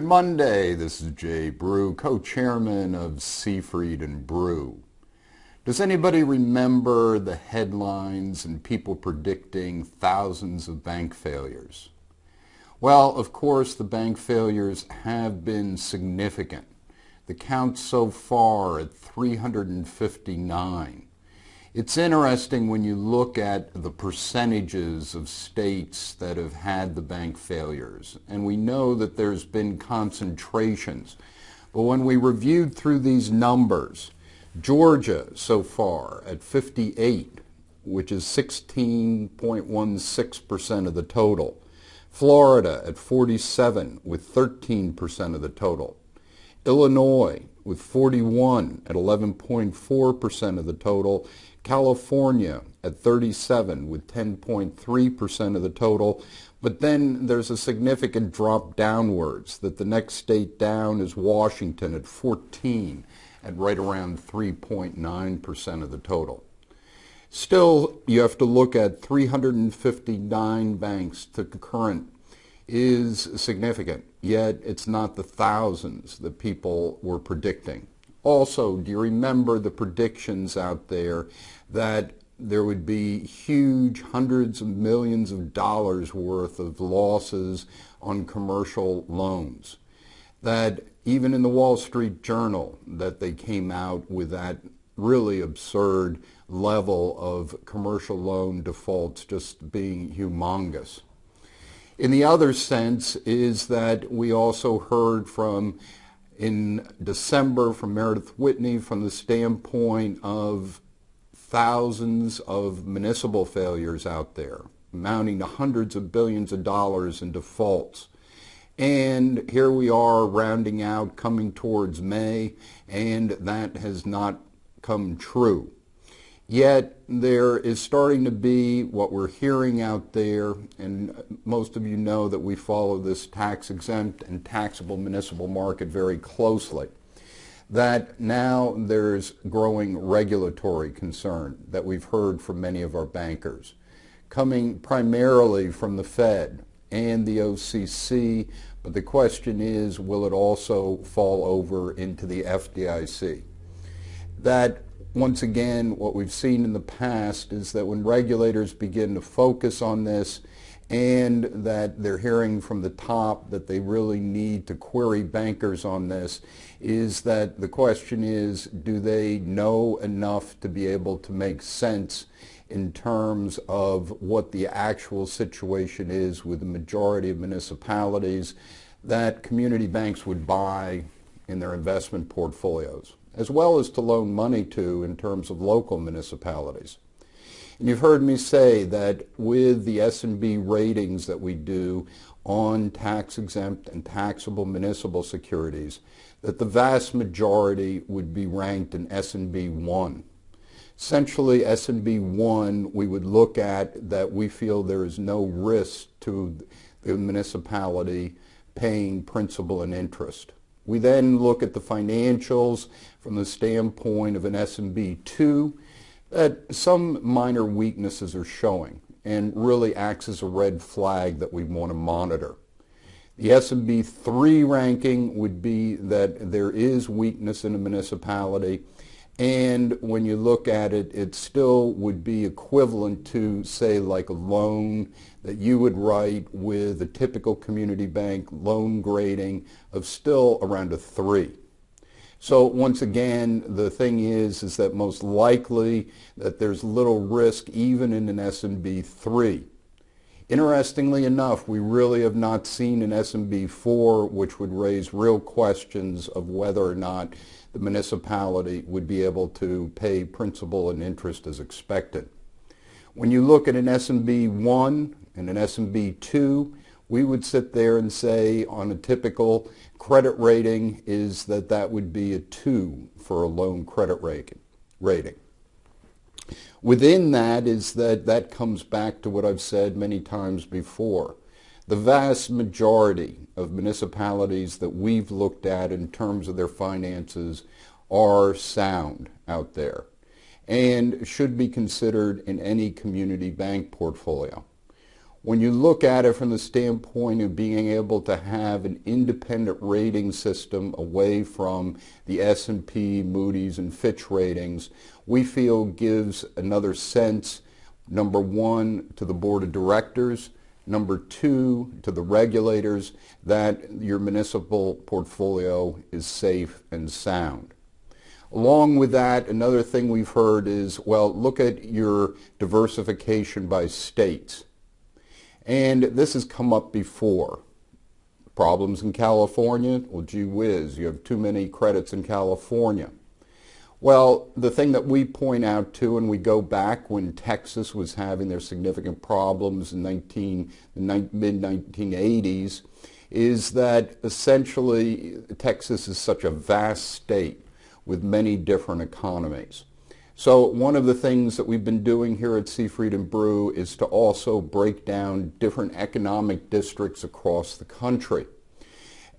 Good Monday. This is Brew, co-chairman of Seifried and Brew. Does anybody remember the headlines and people predicting thousands of bank failures? Well, of course, the bank failures have been significant. The count so far at 359. It's interesting when you look at the percentages of states that have had the bank failures, and we know that there's been concentrations. But when we reviewed through these numbers, Georgia so far at 58, which is 16.16% of the total. Florida at 47 with 13% of the total. Illinois with 41 at 11.4% of the total. California at 37 with 10.3% of the total. But then there's a significant drop downwards, that the next state down is Washington at 14 at right around 3.9% of the total. Still, you have to look at 359 banks to current is significant, yet it's not the thousands that people were predicting. Also, do you remember the predictions out there that there would be huge hundreds of millions of dollars worth of losses on commercial loans? That even in the Wall Street Journal, that they came out with that really absurd level of commercial loan defaults just being humongous. In the other sense is that we also heard from in December from Meredith Whitney from the standpoint of thousands of municipal failures out there, amounting to hundreds of billions of dollars in defaults. And here we are rounding out, coming towards May, and that has not come true. Yet there is starting to be what we're hearing out there, and most of you know that we follow this tax-exempt and taxable municipal market very closely, that now there's growing regulatory concern that we've heard from many of our bankers, coming primarily from the Fed and the OCC, but the question is, will it also fall over into the FDIC? That once again, what we've seen in the past is that when regulators begin to focus on this and that they're hearing from the top that they really need to query bankers on this, is that the question is, do they know enough to be able to make sense in terms of what the actual situation is with the majority of municipalities that community banks would buy in their investment portfolios, as well as to loan money to in terms of local municipalities. And you've heard me say that with the S&B ratings that we do on tax-exempt and taxable municipal securities, that the vast majority would be ranked in S&B 1. Essentially, S&B 1, we would look at that we feel there is no risk to the municipality paying principal and interest. We then look at the financials from the standpoint of an S&B 2, that some minor weaknesses are showing and really acts as a red flag that we want to monitor. The S&B 3 ranking would be that there is weakness in a municipality, and when you look at it, it still would be equivalent to, say, like a loan that you would write with a typical community bank loan grading of still around a 3. So once again, the thing is that most likely that there's little risk even in an S&B 3. Interestingly enough, we really have not seen an S&B 4, which would raise real questions of whether or not the municipality would be able to pay principal and interest as expected. When you look at an S&B 1 and an S&B 2, we would sit there and say on a typical credit rating is that that would be a 2 for a loan credit rating. Within that is that comes back to what I've said many times before. The vast majority of municipalities that we've looked at in terms of their finances are sound out there and should be considered in any community bank portfolio. When you look at it from the standpoint of being able to have an independent rating system away from the S&P, Moody's, and Fitch ratings, we feel gives another sense, number one, to the board of directors, number two, to the regulators, that your municipal portfolio is safe and sound. Along with that, another thing we've heard is, well, look at your diversification by states. And this has come up before. Problems in California? Well, gee whiz, you have too many credits in California. Well, the thing that we point out to, and we go back when Texas was having their significant problems in the mid-1980s, is that essentially Texas is such a vast state with many different economies. So one of the things that we've been doing here at Seifried and Brew is to also break down different economic districts across the country,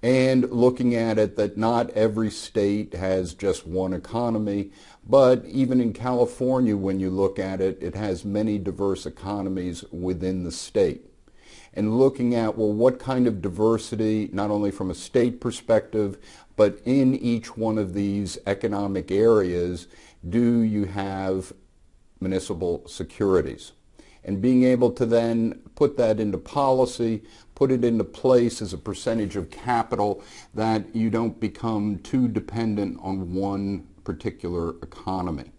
and looking at it that not every state has just one economy, but even in California, when you look at it, it has many diverse economies within the state. And looking at, well, what kind of diversity, not only from a state perspective, but in each one of these economic areas, do you have municipal securities? And being able to then put that into policy, put it into place as a percentage of capital, that you don't become too dependent on one particular economy.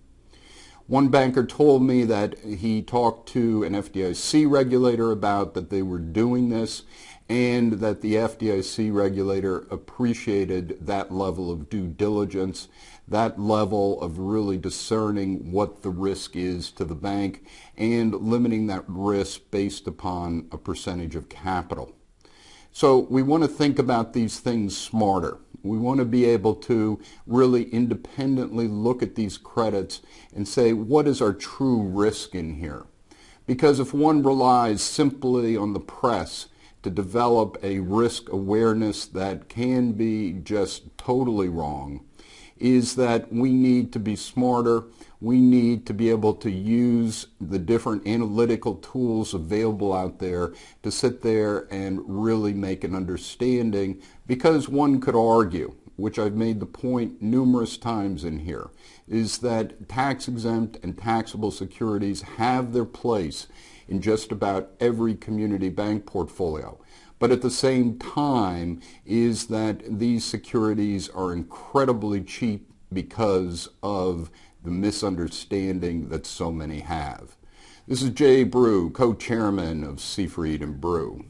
One banker told me that he talked to an FDIC regulator about that they were doing this, and that the FDIC regulator appreciated that level of due diligence, that level of really discerning what the risk is to the bank and limiting that risk based upon a percentage of capital. So we want to think about these things smarter. We want to be able to really independently look at these credits and say, what is our true risk in here? Because if one relies simply on the press to develop a risk awareness that can be just totally wrong, is that we need to be smarter. We need to be able to use the different analytical tools available out there to sit there and really make an understanding, because one could argue, which I've made the point numerous times in here, is that tax-exempt and taxable securities have their place in just about every community bank portfolio. But at the same time is that these securities are incredibly cheap because of the misunderstanding that so many have. This is Jay Brew, co-chairman of Seifried and Brew.